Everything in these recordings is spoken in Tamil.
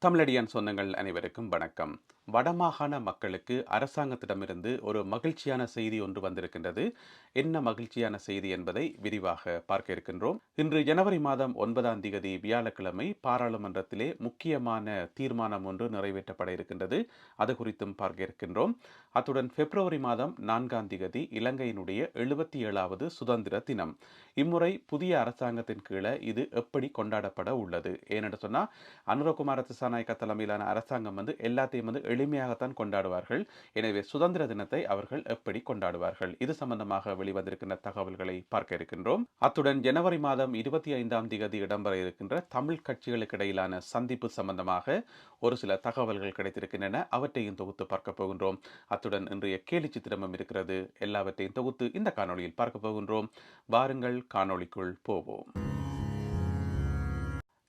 தமிழடியான் சொந்தங்கள் அனைவருக்கும் வணக்கம். வடமாகாண மக்களுக்கு அரசாங்கத்திடமிருந்து ஒரு மகிழ்ச்சியான செய்தி ஒன்று வந்திருக்கின்றது. என்ன மகிழ்ச்சியான செய்தி என்பதை விரிவாக பார்க்க இருக்கின்றோம். இன்று ஜனவரி மாதம் 9ஆம் தேதி வியாழக்கிழமை பாராளுமன்றத்திலே முக்கியமான தீர்மானம் ஒன்று நிறைவேற்றப்பட இருக்கின்றது. அது குறித்தும் பார்க்க இருக்கின்றோம். அத்துடன் பிப்ரவரி மாதம் 4ஆம் தேதி இலங்கையினுடைய 77வது சுதந்திர தினம். இம்முறை புதிய அரசாங்கத்தின் கீழே இது எப்படி கொண்டாடப்பட உள்ளது? ஏனென்று சொன்னால் அனுரகுமார திசாநாயக்க தலைமையிலான அரசாங்கம் எல்லாத்தையும் எளிமையாகத்தான் கொண்டாடுவார்கள். எனவே சுதந்திர தினத்தை அவர்கள் எப்படி கொண்டாடுவார்கள்? இது சம்பந்தமாக வெளிவந்திருக்கின்ற தகவல்களை பார்க்க இருக்கின்றோம். அத்துடன் ஜனவரி மாதம் 25ஆம் தேதி இடம்பெற இருக்கின்ற தமிழ் கட்சிகளுக்கு இடையிலான சந்திப்பு சம்பந்தமாக ஒரு சில தகவல்கள் கிடைத்திருக்கின்றன. அவற்றையும் தொகுத்து பார்க்க போகின்றோம். அத்துடன் இன்றைய கேலி சித்திரமும் இருக்கிறது. எல்லாவற்றையும் தொகுத்து இந்த காணொளியில் பார்க்க போகின்றோம். வாருங்கள் காணொளிக்குள் போவோம்.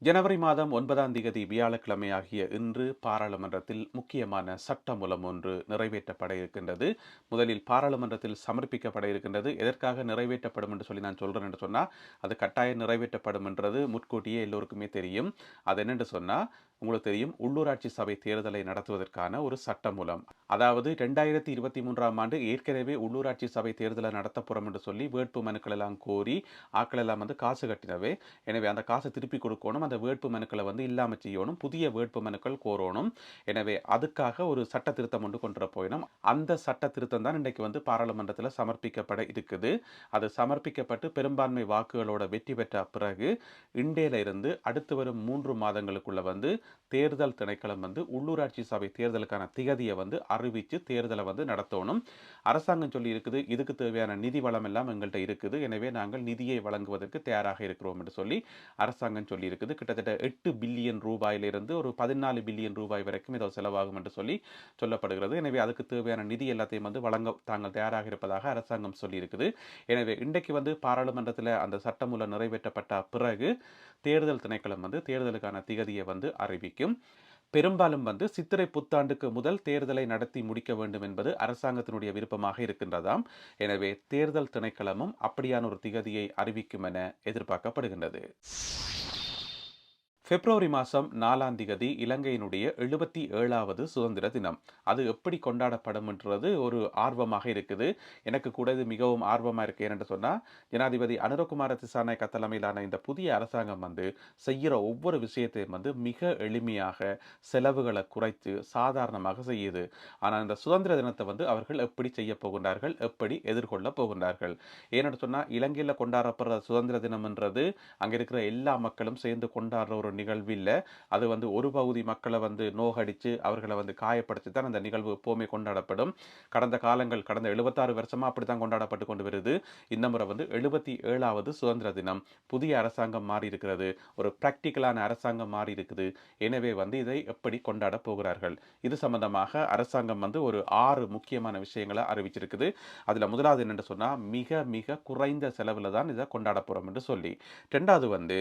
ஜனவரி மாதம் 9ஆம் தேதி வியாழக்கிழமை ஆகிய இன்று பாராளுமன்றத்தில் முக்கியமான சட்டமூலம் ஒன்று நிறைவேற்றப்பட இருக்கின்றது. முதலில் பாராளுமன்றத்தில் சமர்ப்பிக்கப்பட இருக்கின்றது. எதற்காக நிறைவேற்றப்படும் என்று சொல்லி நான் சொல்றேன் என்று சொன்னால், அது கட்டாயம் நிறைவேற்றப்படும் என்றது முன்கூட்டியே எல்லோருக்குமே தெரியும். அது என்னென்று சொன்னால், உங்களுக்கு தெரியும், உள்ளூராட்சி சபை தேர்தலை நடத்துவதற்கான ஒரு சட்டமூலம். அதாவது 2023ஆம் ஆண்டு ஏற்கனவே உள்ளூராட்சி சபை தேர்தலை நடத்தப்போறோம் என்று சொல்லி வேட்பு மனுக்கள் எல்லாம் கோரி ஆக்கள் எல்லாம் காசு கட்டினவே. எனவே அந்த காசை திருப்பி கொடுக்கணும். அந்த வேட்பு மனுக்களை இல்லாம செய்யணும். புதிய வேட்பு மனுக்கள் கோரணும். எனவே அதுக்காக ஒரு சட்ட திருத்தம் ஒன்று கொண்டு போயிடும். அந்த சட்ட திருத்தம் தான் இன்றைக்கு பாராளுமன்றத்தில் சமர்ப்பிக்கப்பட இருக்குது. அது சமர்ப்பிக்கப்பட்டு பெரும்பான்மை வாக்குகளோட வெற்றி பெற்ற பிறகு இன்றையில இருந்து அடுத்து வரும் 3 மாதங்களுக்குள்ள தேர்தல் திணைக்களம் உள்ளூராட்சி சபை தேர்தலுக்கான திகதியை அறிவிச்சு தேர்தலை நடத்தணும். அரசாங்கம் சொல்லி இருக்குது, இதுக்கு தேவையான நிதி வளம் எல்லாம் எங்கள்கிட்ட இருக்குது. எனவே நாங்கள் நிதியை வழங்குவதற்கு தயாராக இருக்கிறோம் என்று சொல்லி அரசாங்கம் சொல்லி இருக்குது. கிட்டத்தட்ட 8 பில்லியன் ரூபாயிலிருந்து ஒரு 14 பில்லியன் ரூபாய் வரைக்கும் ஏதோ செலவாகும் என்று சொல்லி சொல்லப்படுகிறது. எனவே அதுக்கு தேவையான நிதி எல்லாத்தையும் வழங்க தாங்கள் தயாராக இருப்பதாக அரசாங்கம் சொல்லி இருக்குது. எனவே இன்றைக்கு பாராளுமன்றத்தில் அந்த சட்டமூலம் நிறைவேற்றப்பட்ட பிறகு தேர்தல் திணைக்களம் தேர்தலுக்கான திகதியை அறிவிக்கும். பெரும்பாலும் சித்திரை புத்தாண்டுக்கு முதல் தேர்தலை நடத்தி முடிக்க வேண்டும் என்பது அரசாங்கத்தினுடைய விருப்பமாக இருக்கின்றதாம். எனவே தேர்தல் திணைக்களமும் அப்படியான ஒரு திகதியை அறிவிக்கும் என எதிர்பார்க்கப்படுகின்றது. பிப்ரவரி மாதம் 4ஆம் தேதி இலங்கையினுடைய 77வது சுதந்திர தினம். அது எப்படி கொண்டாடப்படும் என்றது ஒரு ஆர்வமாக இருக்குது. எனக்கு கூட இது மிகவும் ஆர்வமாக இருக்கு. ஏனென்று சொன்னால், ஜனாதிபதி அனுரகுமார திசாநாயக்க தலைமையிலான இந்த புதிய அரசாங்கம் செய்கிற ஒவ்வொரு விஷயத்தையும் மிக எளிமையாக செலவுகளை குறைத்து சாதாரணமாக செய்யுது. ஆனால் இந்த சுதந்திர தினத்தை அவர்கள் எப்படி செய்ய போகின்றார்கள், எப்படி எதிர்கொள்ள போகின்றார்கள்? ஏனென்று சொன்னால், இலங்கையில் கொண்டாடப்படுற சுதந்திர தினம் என்றது அங்கே இருக்கிற எல்லா மக்களும் சேர்ந்து கொண்டாடுற ஒரு நிகழ்வு இல்லை. அது ஒரு பகுதி மக்களை நோகடிச்சு அவர்களை காயப்படுத்தி தான் அந்த நிகழ்வு எப்போவுமே கொண்டாடப்படும். கடந்த காலங்கள், கடந்த 76 வருஷமா அப்படித்தான் கொண்டாடப்பட்டு கொண்டு வருது. இந்த முறை 77வது சுதந்திர தினம். புதிய அரசாங்கம் மாறி இருக்கிறது. ஒரு பிராக்டிக்கலான அரசாங்கம் மாறி இருக்குது. எனவே இதை எப்படி கொண்டாட போகிறார்கள்? இது சம்பந்தமாக அரசாங்கம் ஒரு 6 முக்கியமான விஷயங்களை அறிவிச்சிருக்குது. அதுல முதலாவது என்னென்று சொன்னா, மிக மிக குறைந்த செலவுல தான் இதை கொண்டாட போறோம் என்று சொல்லி. ரெண்டாவது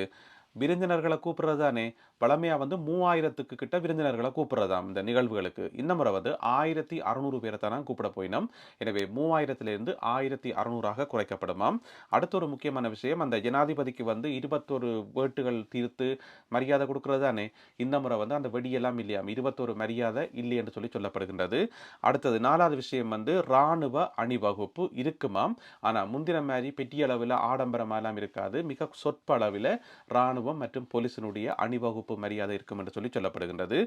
விருந்தினர்களை கூப்பிடுறது தானே. பழமையா 3000க்கு கிட்ட விருந்தினர்களை கூப்பிடுறதாம் இந்த நிகழ்வுகளுக்கு. இந்த முறை 1600 பேரை தான் கூப்பிட போயினோம். எனவே 3000லிருந்து 1600ஆக குறைக்கப்படுமாம். அடுத்த ஒரு முக்கியமான விஷயம், அந்த ஜனாதிபதிக்கு 21 வேட்டுகள் தீர்த்து மரியாதை கொடுக்கிறது தானே. இந்த முறை அந்த வெடியெல்லாம் இல்லையாம். 21 மரியாதை இல்லை என்று சொல்லி சொல்லப்படுகின்றது. அடுத்தது 4வது விஷயம் இராணுவ அணிவகுப்பு இருக்குமாம். ஆனா முந்தின மாதிரி பெரிய அளவில் ஆடம்பரமாலாம் இருக்காது. மிக சொற்ப அளவில் இராணுவ மற்றும் போலீசினுடைய அணிவகுப்பு மரியாதை இருக்கும் என்று சொல்லி சொல்லப்படுகின்றது.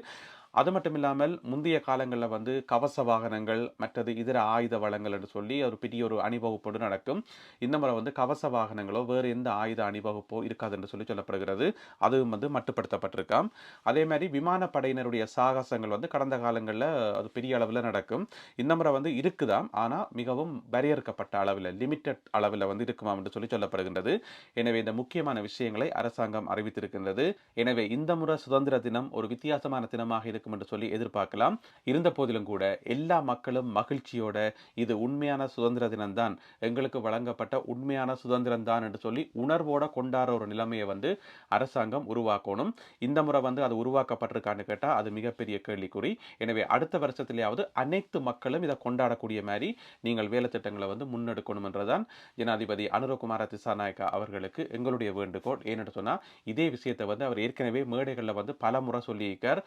அது மட்டும் இல்லாமல் முந்தைய காலங்களில் கவச வாகனங்கள் மற்றது இதர ஆயுத வளங்கள் என்று சொல்லி ஒரு பெரிய ஒரு அணிவகுப்போடு நடக்கும். இந்த முறை கவச வாகனங்களோ வேறு எந்த ஆயுத அணிவகுப்போ இருக்காது என்று சொல்லி சொல்லப்படுகிறது. அதுவும் மட்டுப்படுத்தப்பட்டிருக்காம். அதே மாதிரி விமானப்படையினருடைய சாகசங்கள் கடந்த காலங்களில் அது பெரிய அளவில் நடக்கும். இந்த முறை இருக்குதாம். ஆனால் மிகவும் வரையறுக்கப்பட்ட அளவில், லிமிட்டட் அளவில் இருக்குமாம் என்று சொல்லி சொல்லப்படுகின்றது. எனவே இந்த முக்கியமான விஷயங்களை அரசாங்கம் அறிவித்திருக்கின்றது. எனவே இந்த முறை சுதந்திர தினம் ஒரு வித்தியாசமான தினமாக இருக்க இருக்கும் என்று சொல்லி எதிர்பார்க்கலாம். இருந்த போதிலும் கூட எல்லா மக்களும் மகிழ்ச்சியோட இது உண்மையான சுதந்திர தினம்தான், எங்களுக்கு வழங்கப்பட்ட உண்மையான சுதந்திரம் தான் என்று சொல்லி உணர்வோட கொண்டாடுற ஒரு நிலைமையை வந்து அரசாங்கம் உருவாக்கணும். இந்த முறை வந்து அது உருவாக்கப்பட்டிருக்கான்னு கேட்டா அது மிகப்பெரிய கேள்விக்குறி. எனவே அடுத்த வருஷத்திலேயாவது அனைத்து மக்களும் இதை கொண்டாடக்கூடிய மாதிரி நீங்கள் வேலை திட்டங்களை வந்து முன்னெடுக்கணும் என்றுதான் ஜனாதிபதி அனுரகுமார திசாநாயக்கா அவர்களுக்கு எங்களுடைய வேண்டுகோள். ஏன்னு சொன்னா இதே விஷயத்தை வந்து அவர் ஏற்கனவே மேடைகளில் வந்து பல முறை சொல்லியிருக்கார்.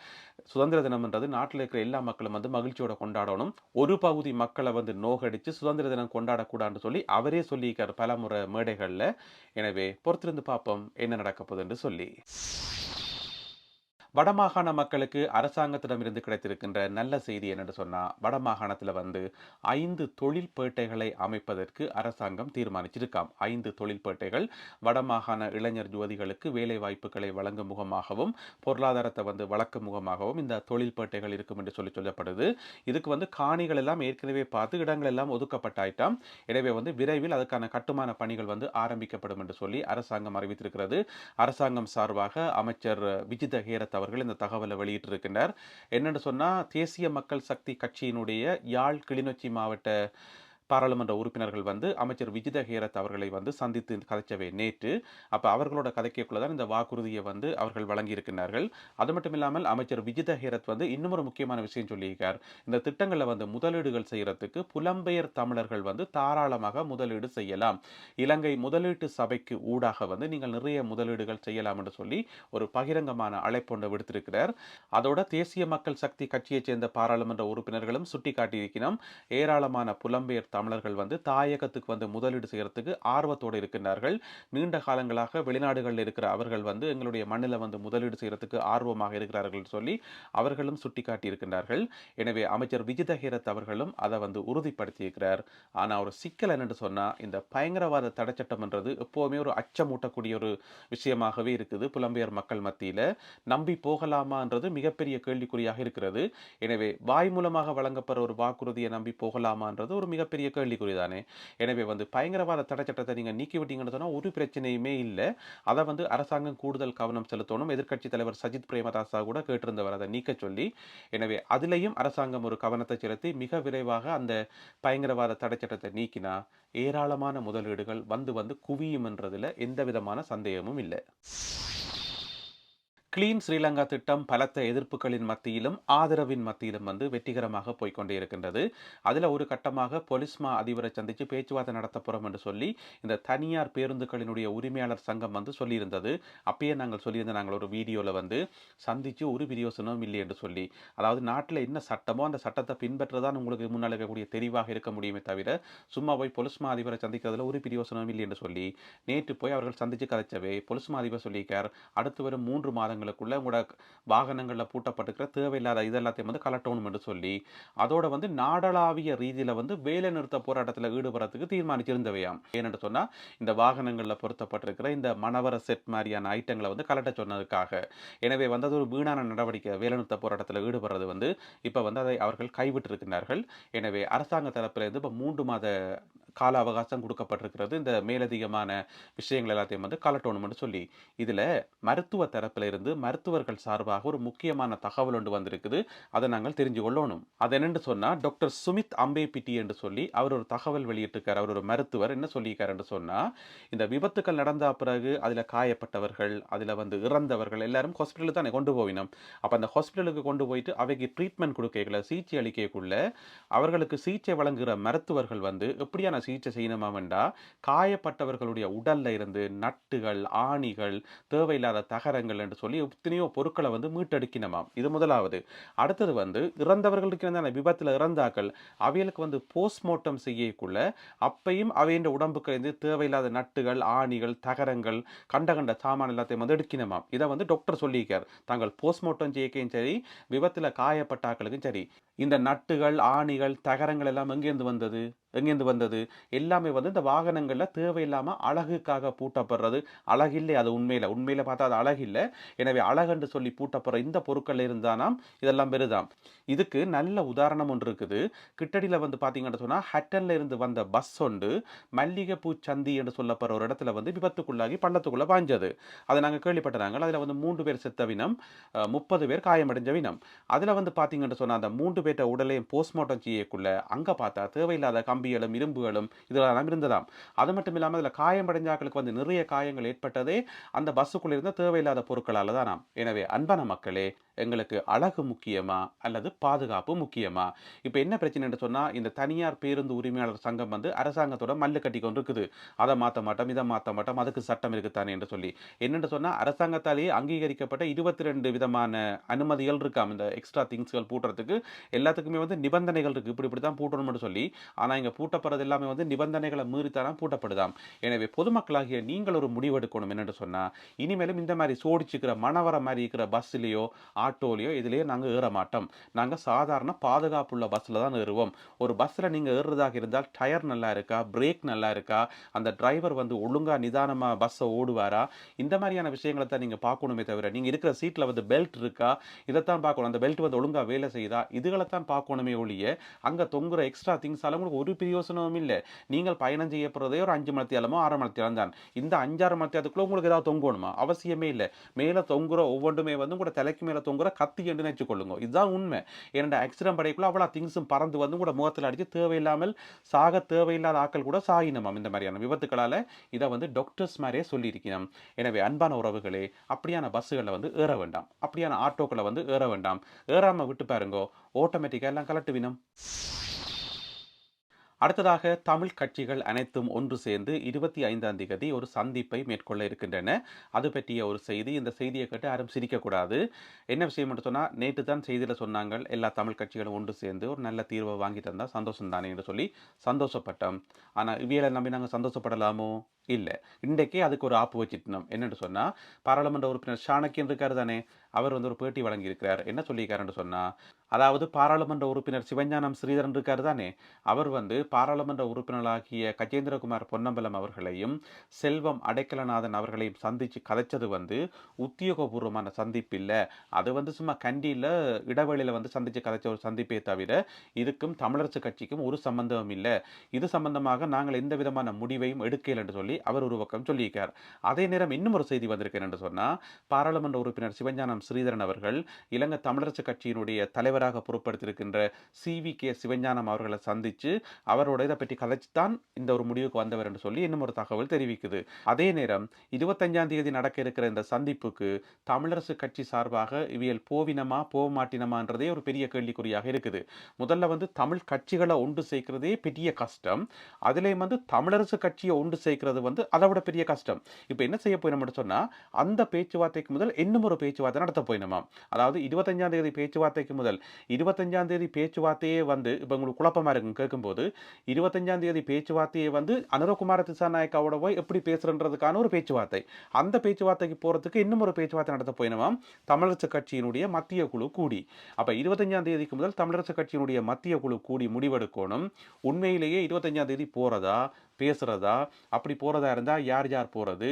சுதந்திர தினம் என்றது நாட்டில் இருக்கிற எல்லா மக்களும் வந்து மகிழ்ச்சியோட கொண்டாடணும், ஒரு பகுதி மக்களை வந்து நோகடிச்சு சுதந்திர தினம் கொண்டாடக்கூடாதுன்னு சொல்லி அவரே சொல்லியிருக்கார் பல முறை மேடைகளில். எனவே பொறுத்திருந்து பார்ப்போம் என்ன நடக்க போகுது என்று சொல்லி. வடமாகாண மக்களுக்கு அரசாங்கத்திடமிருந்து கிடைத்திருக்கின்ற நல்ல செய்தி என்னென்னு சொன்னால், வடமாகாணத்தில் வந்து 5 தொழில்பேட்டைகளை அமைப்பதற்கு அரசாங்கம் தீர்மானிச்சிருக்காம். 5 தொழில்பேட்டைகள் வடமாகாண இளைஞர் யுவதிகளுக்கு வேலை வாய்ப்புகளை வழங்கும் முகமாகவும் பொருளாதாரத்தை வந்து வளர்க்கும் முகமாகவும் இந்த தொழில்பேட்டைகள் இருக்கும் என்று சொல்லப்படுது. இதுக்கு வந்து காணிகள் எல்லாம் ஏற்கனவே பார்த்து இடங்கள் எல்லாம் ஒதுக்கப்பட்டாயிட்டாம். எனவே வந்து விரைவில் அதுக்கான கட்டுமான பணிகள் வந்து ஆரம்பிக்கப்படும் என்று சொல்லி அரசாங்கம் அறிவித்திருக்கிறது. அரசாங்கம் சார்பாக அமைச்சர் விஜித ஹேரத் அவர்கள் இந்த தகவலை வெளியிட்டிருக்கின்றார். என்னென்னு சொன்னா, தேசிய மக்கள் சக்தி கட்சியினுடைய யாழ் கிளிநொச்சி மாவட்ட பாராளுமன்ற உறுப்பினர்கள் வந்து அமைச்சர் விஜித ஹேரத் அவர்களை வந்து சந்தித்து கதைச்சவை நேற்று. அப்போ அவர்களோட கதைக்குள்ள தான் இந்த வாக்குறுதியை வந்து அவர்கள் வழங்கியிருக்கிறார்கள். அது மட்டும் இல்லாமல் அமைச்சர் விஜித ஹேரத் வந்து இன்னும் ஒரு முக்கியமான விஷயம் சொல்லியிருக்கார். இந்த திட்டங்களில் வந்து முதலீடுகள் செய்யறதுக்கு புலம்பெயர் தமிழர்கள் வந்து தாராளமாக முதலீடு செய்யலாம், இலங்கை முதலீட்டு சபைக்கு ஊடாக வந்து நீங்கள் நிறைய முதலீடுகள் செய்யலாம் என்று சொல்லி ஒரு பகிரங்கமான அழைப்பொன்றை விடுத்திருக்கிறார். அதோட தேசிய மக்கள் சக்தி கட்சியைச் சேர்ந்த பாராளுமன்ற உறுப்பினர்களும் சுட்டிக்காட்டியிருக்கிறோம், ஏராளமான புலம்பெயர் தமிழர்கள் வந்து தாயகத்துக்கு வந்து முதலீடு செய்யறதுக்கு ஆர்வத்தோடு இருக்கின்றார்கள். நீண்ட காலங்களாக வெளிநாடுகளில் இருக்கிற அவர்கள் வந்து எங்களுடைய மண்ணில் வந்து முதலீடு செய்யறதுக்கு ஆர்வமாக இருக்கிறார்கள் சொல்லி அவர்களும் சுட்டிக்காட்டி இருக்கின்றார்கள். எனவே அமைச்சர் விஜித ஹேரத் அவர்களும் அதை வந்து உறுதிப்படுத்தியிருக்கிறார். ஆனால் ஒரு சிக்கல் என்னென்னு சொன்னால், இந்த பயங்கரவாத தடைச்சட்டம் என்றது எப்போவுமே ஒரு அச்சமூட்டக்கூடிய ஒரு விஷயமாகவே இருக்குது. புலம்பெயர் மக்கள் மத்தியில் நம்பி போகலாமான்றது மிகப்பெரிய கேள்விக்குறியாக இருக்கிறது. எனவே வாய் மூலமாக வழங்கப்படுற ஒரு வாக்குறுதியை நம்பி போகலாமான்றது ஒரு மிகப்பெரிய கேள்விக்குறிதானே. எனவே வந்து பயங்கரவாத தடை சட்டத்தை நீங்க நீக்கி விட்டீங்கன்னு சொன்னா ஒரு பிரச்சனையுமே இல்லை. அதை வந்து அரசாங்கம் கூடுதல் கவனம் செலுத்தணும். எதிர்க்கட்சி தலைவர் சஜித் பிரேமதாசா கூட கேட்டிருந்தவர் அதை நீக்க சொல்லி. எனவே அதிலையும் அரசாங்கம் ஒரு கவனத்தை செலுத்தி மிக விரைவாக அந்த பயங்கரவாத தடை சட்டத்தை நீக்கினா ஏராளமான முதலீடுகள் வந்து வந்து குவியும் என்றதுல எந்த விதமான சந்தேகமும் இல்லை. கிளீன் ஸ்ரீலங்கா திட்டம் பலத்த எதிர்ப்புகளின் மத்தியிலும் ஆதரவின் மத்தியிலும் வந்து வெற்றிகரமாக போய்கொண்டே இருக்கின்றது. அதில் ஒரு கட்டமாக பொலிஸ்மா அதிபரை சந்தித்து பேச்சுவார்த்தை நடத்த போகிறோம் என்று சொல்லி இந்த தனியார் பேருந்துகளினுடைய உரிமையாளர் சங்கம் வந்து சொல்லியிருந்தது. அப்பயே நாங்கள் சொல்லியிருந்தோம், நாங்கள் ஒரு வீடியோவில் வந்து சந்தித்து ஒரு பிரயோசனமும் இல்லை என்று சொல்லி. அதாவது நாட்டில் என்ன சட்டமோ அந்த சட்டத்தை பின்பற்றதான் உங்களுக்கு முன்னால் இருக்கக்கூடிய தெரிவாக இருக்க முடியுமே தவிர சும்மா போய் பொலிஸ்மா அதிபரை சந்திக்கிறதுல ஒரு பிரயோசனமும் இல்லை என்று சொல்லி நேற்று போய் அவர்கள் சந்தித்து கதைச்சவே பொலிஸ்மா அதிபர் சொல்லியிருக்கார், அடுத்து வரும் 3 மாதங்களுக்குள்ள உங்களோட வாகனங்களில் பூட்டப்பட்டிருக்கிற தேவையில்லாத இதெல்லாத்தையும் வந்து கலட்டணும் என்று சொல்லி அதோட வந்து நாடளாவிய ரீதியில் வந்து வேலை நிறுத்த போராட்டத்தில் ஈடுபடுறதுக்கு தீர்மானிச்சிருந்தவையாம். ஏன்னு சொன்னா, இந்த வாகனங்களில் பொருத்தப்பட்டிருக்கிற இந்த மணவர செட் மாதிரியான ஐட்டங்களை வந்து கலட்ட சொன்னதுக்காக. எனவே வந்து அது ஒரு வீணான நடவடிக்கை. வேலை நிறுத்த போராட்டத்தில் ஈடுபடுறது வந்து இப்போ வந்து அதை அவர்கள் கைவிட்டிருக்கிறார்கள். எனவே அரசாங்க தரப்பிலிருந்து இப்போ 3 மாத கால அவகாசம் கொடுக்கப்பட்டிருக்கிறது இந்த மேலதிகமான விஷயங்கள் எல்லாத்தையும் வந்து கலட்டணும்னு சொல்லி. இதில் மருத்துவ தரப்பில் இருந்து மருத்துவர்கள் சார்பாக ஒரு முக்கியமான தகவல் ஒன்று வந்திருக்குது. அதை நாங்கள் தெரிஞ்சு கொள்ளணும். அது என்னென்னு சொன்னால், டாக்டர் சுமித் அம்பேபிட்டி என்று சொல்லி அவர் ஒரு தகவல் வெளியிட்டிருக்கார். அவர் ஒரு மருத்துவர். என்ன சொல்லியிருக்கார் என்று சொன்னால், இந்த விபத்துக்கள் நடந்த பிறகு அதில் காயப்பட்டவர்கள், அதில் வந்து இறந்தவர்கள் எல்லாரும் ஹாஸ்பிட்டலுக்கு தானே கொண்டு போவினோம். அப்போ அந்த ஹாஸ்பிட்டலுக்கு கொண்டு போயிட்டு அவைக்கு ட்ரீட்மெண்ட் கொடுக்கல, சிகிச்சை அளிக்கக்குள்ள அவர்களுக்கு சிகிச்சை வழங்குகிற மருத்துவர்கள் வந்து எப்படியான சிகிச்சை செய்யணுமாண்டா, காயப்பட்டவர்களுடைய உடல்ல இருந்து நட்டுகள், ஆணிகள், தேவையில்லாத தகரங்கள் என்று சொல்லி எத்தனையோ பொருட்களை வந்து மீட்டெடுக்கணுமாம். இது முதலாவது. அடுத்தது வந்து இறந்தவர்களுக்கு இருந்த விபத்தில் இறந்தாக்கள் அவைகளுக்கு வந்து போஸ்ட்மார்ட்டம் செய்யக்குள்ள அப்பையும் அவையின் உடம்புக்கு இருந்து தேவையில்லாத நட்டுகள், ஆணிகள், தகரங்கள், கண்ட கண்ட சாமான் எல்லாத்தையும் வந்து எடுக்கணுமாம். இதை வந்து டாக்டர் சொல்லியிருக்கார். தாங்கள் போஸ்ட்மார்ட்டம் செய்யக்கையும் சரி, விபத்தில் காயப்பட்டாக்களுக்கும் சரி, இந்த நட்டுகள், ஆணிகள், தகரங்கள் எல்லாம் எங்கேருந்து வந்தது, எங்கேருந்து வந்தது? எல்லாமே வந்து இந்த வாகனங்கள்ல தேவையில்லாம அழகுக்காக பூட்டப்படுறது. அழகில்லை அது உண்மையில. உண்மையில பார்த்தா அது அழகில்ல. எனவே அழகென்று சொல்லி பூட்டப்படுற இந்த பொருட்கள்ல இருந்தானாம் இதெல்லாம் வருதாம். இதுக்கு நல்ல உதாரணம் ஒன்று இருக்குது. கிட்டடியில வந்து பார்த்தீங்கன்னு சொன்னா, ஹட்டன்ல இருந்து வந்த பஸ் ஒன்று மல்லிகைப்பூ சந்தி என்று சொல்லப்படுற ஒரு இடத்துல வந்து விபத்துக்குள்ளாகி பள்ளத்துக்குள்ள பாய்ஞ்சது. அத நாங்க கேள்விப்பட்டனாங்க. அதுல வந்து 3 பேர் செத்த வினம், 30 பேர் காயமடைஞ்ச வினம். அதுல வந்து பார்த்தீங்கன்னு சொன்னா, அந்த 3 பேர்ட்ட உடலையும் போஸ்ட்மார்ட்டம் செய்யக்குள்ள, அங்க பார்த்தா தேவையில்லாத கம்பிகளும், இரும்புகளும் இதெல்லாம் இருந்ததாம். அது மட்டும் இல்லாம அதுல காயமடைஞ்ச ஆட்களுக்கு வந்து நிறைய காயங்கள் ஏற்பட்டதே அந்த பஸ்ஸுக்குள்ள இருந்த தேவையில்லாத பொருட்களால தானாம். எனவே அன்பான மக்களே, எங்களுக்கு அழகு முக்கியமா? அல்லது பாதுகாப்பு முக்கியமா? இப்ப என்ன பிரச்சனைன்னு சொன்னா, இந்த தனியார் பேருந்து உரிமையாளர் சங்கம் வந்து அரசாங்கத்தோட மல்லு கட்டி கொண்டிருக்குது. அத மாத்த மாட்டோம், இத மாத்த மாட்டோம், அதுக்கு சட்டம் இருக்குத்தானே என்று சொல்லி. என்னன்னு சொன்னா, அரசாங்கத்தாலேயே அங்கீகரிக்கப்பட்ட 22 விதமான அனுமதிகள் இருக்காம். இந்த எக்ஸ்ட்ரா திங்ஸ்கள் பூட்டுறதுக்கு. எல்லாத்துக்குமே வந்து நிபந்தனைகள் இருக்கு. இப்படி தான் பூட்டணும்னு சொல்லி. ஆனா இங்க பூட்டப்படுறது எல்லாமே வந்து நிபந்தனைகளை மீறித்தானாம் பூட்டப்படுதாம். எனவே பொதுமக்களாகிய நீங்கள் ஒரு முடிவெடுக்கணும் என்னன்னு சொன்னா, இனிமேலும் இந்த மாதிரி சோடிச்சுக்கிற மணவர மாதிரி இருக்கிற பஸ்ஸிலேயோ ஆட்டோலையோ இதுலயோ நாங்க ஏற மாட்டோம். நாங்க சாதாரண பாதுகாப்புள்ள பஸ்ல தான் ஏறுவோம். ஒரு பஸ்ல நீங்க ஏறுறதாக இருந்தால் டயர் நல்லா இருக்கா, பிரேக் நல்லா இருக்கா, அந்த டிரைவர் வந்து ஒழுங்கா நிதானமா பஸ்ஸை ஓடுவாரா, இந்த மாதிரியான விஷயங்களை தான் நீங்க பார்க்கணுமே தவிர, நீங்க இருக்கிற சீட்ல வந்து பெல்ட் இருக்கா, இதைத்தான் பார்க்கணும். அந்த பெல்ட் வந்து ஒழுங்கா வேலை செய்யுதா, இதுகளைத்தான் பார்க்கணுமே ஒழிய அங்க தொங்குற எக்ஸ்ட்ரா திங்ஸால உங்களுக்கு ஒரு பிரயோசனமும் இல்லை. நீங்கள் பயணம் செய்யப்படுறதே ஒரு 5 மணித்தியாலமோ 6 மணித்தியாலம் தான். இந்த 5-6 மணித்தியாலத்துக்குள்ள உங்களுக்கு ஏதாவது தொங்கணுமா? அவசியமே இல்லை. மேல தொங்குற ஒவ்வொன்றுமே வந்து உங்களோட தலைக்கு மேல தொங்குற கத்தி என்று நினைச்சுக்கொள்ளுங்க. இதுதான் உண்மை. ஏனென்றால் ஆக்சிடென்ட் படைக்குள்ள அவ்வளோ திங்ஸும் பறந்து வந்து உங்களோட முகத்தில் அடிச்சு தேவையில்லாமல் சாக தேவையில்லாத ஆக்கள் கூட சாயினமாம் இந்த மாதிரியான விபத்துக்களால. இதை வந்து டாக்டர்ஸ் மாதிரியே சொல்லியிருக்கணும். எனவே அன்பான உறவுகளே, அப்படியான பஸ்ஸுகளில் வந்து ஏற வேண்டாம். அப்படியான ஆட்டோக்களை வந்து ஏற வேண்டாம். ஏறாம விட்டு பாருங்கோ, ஆட்டோமேட்டிக்காக எல்லாம் கலட்டுவினம். அடுத்ததாக தமிழ் கட்சிகள் அனைத்தும் ஒன்று சேர்ந்து 25ஆம் தேதி ஒரு சந்திப்பை மேற்கொள்ள இருக்கின்றன. அது பற்றிய ஒரு செய்தி. இந்த செய்தியை கேட்டு யாரும் சிரிக்கக்கூடாது. என்ன விஷயம் என்று சொன்னால், நேற்று தான் செய்தியில் சொன்னாங்க, எல்லா தமிழ் கட்சிகளும் ஒன்று சேர்ந்து ஒரு நல்ல தீர்வை வாங்கி தந்தால் சந்தோஷம் தானே என்று சொல்லி சந்தோஷப்பட்டோம். ஆனால் இவியலை நம்பி நாங்கள் சந்தோஷப்படலாமோ? இல்லை. இன்றைக்கே அதுக்கு ஒரு ஆப்பு வச்சுட்டோம். என்னென்னு சொன்னால், பாராளுமன்ற உறுப்பினர் சாணக்கியன் இருக்கார் தானே, அவர் வந்து ஒரு பேட்டி வழங்கியிருக்கிறார். என்ன சொல்லியிருக்காருன்னு சொன்னால், அதாவது பாராளுமன்ற உறுப்பினர் சிவஞானம் ஸ்ரீதரன் இருக்கார் தானே, அவர் வந்து பாராளுமன்ற உறுப்பினர்களாகிய கஜேந்திரகுமார் பொன்னம்பலம் அவர்களையும் செல்வம் அடைக்கலநாதன் அவர்களையும் சந்தித்து கதைச்சது வந்து உத்தியோகபூர்வமான சந்திப்பு இல்லை. அது வந்து சும்மா கண்டியில் இடைவெளியில் வந்து சந்தித்து கதைச்ச ஒரு சந்திப்பே தவிர இதுக்கும் தமிழரசு கட்சிக்கும் ஒரு சம்பந்தமும் இல்லை. இது சம்பந்தமாக நாங்கள் எந்த விதமான முடிவையும் எடுக்கல என்று சொல்லி அவர் ஒரு பக்கம் சொல்லியிருக்கார். அதே நேரம் இன்னும் ஒரு செய்தி வந்திருக்கேன் என்று சொன்னால், பாராளுமன்ற உறுப்பினர் சிவஞானம் ஸ்ரீதரன் அவர்கள் இலங்கை தமிழரசு கட்சியினுடைய தலைவராக பொறுப்படுத்தியிருக்கின்ற CVK சிவஞானம் அவர்களை சந்தித்து அவரோட இதை பற்றி கதைச்சுத்தான் இந்த ஒரு முடிவுக்கு வந்தவர் என்று சொல்லி இன்னும் ஒரு தகவல் தெரிவிக்குது. அதே நேரம் 25ஆம் தேதி நடக்க இருக்கிற இந்த சந்திப்புக்கு தமிழரசு கட்சி சார்பாக இவியல் போவினமா போக மாட்டினமான்றதே ஒரு பெரிய கேள்விக்குறியாக இருக்குது. முதல்ல வந்து தமிழ் கட்சிகளை ஒன்று சேர்க்கிறதே பெரிய கஷ்டம். அதுலேயும் வந்து தமிழரசு கட்சியை ஒன்று சேர்க்கிறது வந்து அதை விட பெரிய கஷ்டம். இப்போ என்ன செய்ய போயினோம்னு சொன்னால், அந்த பேச்சுவார்த்தைக்கு முதல் இன்னும் ஒரு பேச்சுவார்த்தை நடத்த போயினோமா. அதாவது 25ஆம் தேதி பேச்சுவார்த்தைக்கு முதல் 25ஆம் தேதி பேச்சுவார்த்தையே வந்து இப்போ உங்களுக்கு குழப்பமாக இருக்கும் கேட்கும்போது, 25ஆம் தேதி பேச்சுவார்த்தையை வந்து அனுரகுமார திசாநாயக்காவோட போய் எப்படி பேசுறன்றதுக்கான ஒரு பேச்சுவார்த்தை. அந்த பேச்சுவார்த்தைக்கு போகிறதுக்கு இன்னும் ஒரு பேச்சுவார்த்தை நடத்த போயினோம் தமிழரசு கட்சியினுடைய மத்திய குழு கூடி. அப்போ 25ஆம் தேதிக்கு முதல் தமிழரசு கட்சியினுடைய மத்திய குழு கூடி முடிவெடுக்கணும். உண்மையிலேயே 25ஆம் தேதி போகிறதா பேசுறதா, அப்படி போறதா இருந்தா யார் யார் போறது,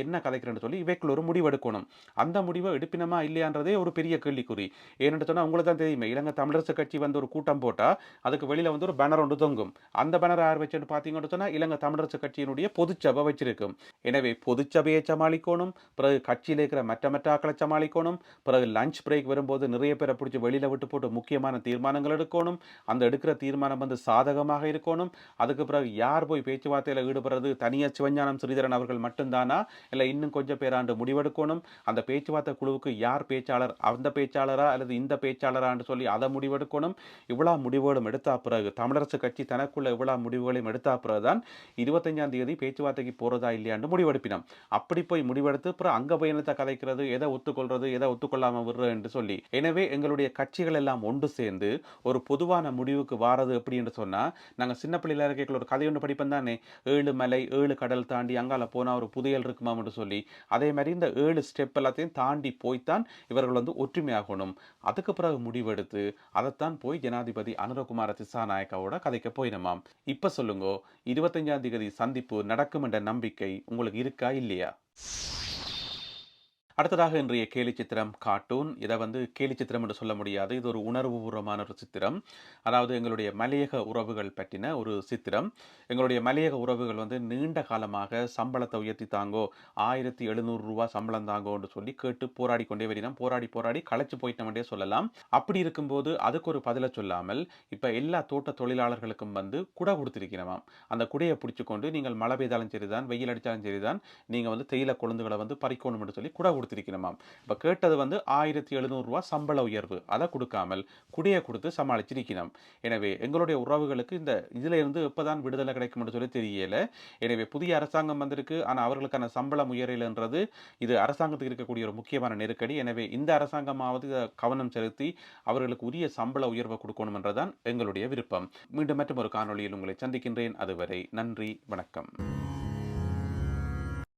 என்ன கதைக்கிறேன்னு சொல்லி இவைக்குள்ள ஒரு முடிவு எடுக்கணும். அந்த முடிவை எடுப்பினமா இல்லையான்றதே ஒரு பெரிய கேள்விக்குறி. ஏன்னு சொன்னா உங்களுக்கு தான் தெரியுமே, இலங்கை தமிழரசு கட்சி வந்து ஒரு கூட்டம் போட்டா அதுக்கு வெளியில வந்து ஒரு பேனர் ஒன்று தொங்கும். அந்த பேனர் யார் வச்சுன்னு பார்த்தீங்கன்னு சொன்னா இலங்கை தமிழரசு கட்சியினுடைய பொதுச்சபை வச்சிருக்கும். எனவே பொதுச்சபையை சமாளிக்கணும், பிறகு கட்சியில் இருக்கிற மற்ற ஆக்களை சமாளிக்கணும், பிறகு லஞ்ச் பிரேக் வரும்போது நிறைய பேரை பிடிச்சி வெளியில விட்டு போட்டு முக்கியமான தீர்மானங்கள் எடுக்கணும். அந்த எடுக்கிற தீர்மானம் வந்து சாதகமாக இருக்கணும். அதுக்கு பிறகு யார் போய் பேச்சுவார்த்தையில் ஈடுபடுறது, தனியா சிவஞானம் ஸ்ரீதரன் அவர்கள் மட்டும்தானா, இல்லை இன்னும் கொஞ்சம் பேராண்டு முடிவெடுக்கணும். அந்த பேச்சுவார்த்தை குழுவுக்கு யார் பேச்சாளர், அந்த பேச்சாளரா அல்லது இந்த பேச்சாளரான்னு சொல்லி அதை முடிவெடுக்கணும். இவ்வளோ முடிவுகளும் எடுத்தா பிறகு தமிழரசு கட்சி தனக்குள்ள இவ்வளோ முடிவுகளையும் எடுத்தா பிறகுதான் 25ஆம் தேதி பேச்சுவார்த்தைக்கு போறதா இல்லையான்னு முடிவெடுப்பினோம். அப்படி போய் முடிவெடுத்து அப்புறம் அங்க போய் என்னத்தை கதைக்கிறது, எதை ஒத்துக்கொள்றது, எதை ஒத்துக்கொள்ளாம விடுறது என்று சொல்லி. எனவே எங்களுடைய கட்சிகள் எல்லாம் ஒன்று சேர்ந்து ஒரு பொதுவான முடிவுக்கு வாரது எப்படி என்று சொன்னா, நாங்கள் சின்ன பிள்ளையில இருக்க ஒரு கதை ஒன்று படிப்போம் தானே, தானே, 7 மலை 7 கடல் தாண்டி அங்கால போனா ஒரு புதையல் இருக்குமாம் என்று சொல்லி, அதே மாதிரி இந்த 7 ஸ்டெப் எல்லாத்தையும் தாண்டி போய்த்தான் இவர்கள் வந்து ஒற்றுமையாகணும். அதுக்கு பிறகு முடிவெடுத்து அதைத்தான் போய் ஜனாதிபதி அனுரகுமார திசாநாயக்காவோட கதைக்க போயினமாம். இப்ப சொல்லுங்கோ, 25ஆம் தேதி சந்திப்பு நடக்கும் என்ற நம்பிக்கை உங்களுக்கு இருக்கா இல்லையா? அடுத்ததாக இன்றைய கேலி சித்திரம் கார்ட்டூன். இதை வந்து கேலி சித்திரம் என்று சொல்ல முடியாது. இது ஒரு உணர்வுபூர்வமான ஒரு சித்திரம். அதாவது எங்களுடைய மலையக உறவுகள் பற்றின ஒரு சித்திரம். எங்களுடைய மலையக உறவுகள் வந்து நீண்ட காலமாக சம்பளத்தை உயர்த்தி தாங்கோ, ரூ. 1700 சம்பளம் தாங்கோன்னு சொல்லி கேட்டு போராடி கொண்டே வரினோம். போராடி போராடி களைச்சு போயிட்டோம்னே சொல்லலாம். அப்படி இருக்கும்போது அதுக்கு ஒரு பதிலை சொல்லாமல் இப்ப எல்லா தோட்ட தொழிலாளர்களுக்கும் வந்து குடை கொடுத்திருக்கிறோமாம். அந்த குடையை பிடிச்சுக்கொண்டு நீங்கள் மழை பெய்தாலும் சரிதான், வெயில் அடித்தாலும் சரிதான், நீங்க வந்து தேயிலை கொழுந்துகளை வந்து பறிக்கணும் என்று சொல்லி குடை கொடுத்திருக்கணுமாம். இப்ப கேட்டது வந்து ரூ. 1700 சம்பள உயர்வு. அதை கொடுக்காமல் குடையை கொடுத்து சமாளிச்சிருக்கணும். எனவே எங்களுடைய உறவுகளுக்கு இந்த இதுல இருந்து எப்பதான் விடுதலை கிடைக்கும் என்று சொல்லி தெரியல. எனவே புதிய அரசாங்கம் வந்திருக்கு. ஆனா அவர்களுக்கான சம்பளம் உயரலைன்றது இது அரசாங்கத்துக்கு இருக்கக்கூடிய ஒரு முக்கியமான நெருக்கடி. எனவே இந்த அரசாங்கமாவது கவனம் செலுத்தி அவர்களுக்கு உரிய சம்பள உயர்வை கொடுக்கணும் என்றுதான் எங்களுடைய விருப்பம். மீண்டும் மற்றும் ஒரு காணொளியில் உங்களை சந்திக்கின்றேன். அதுவரை நன்றி, வணக்கம்.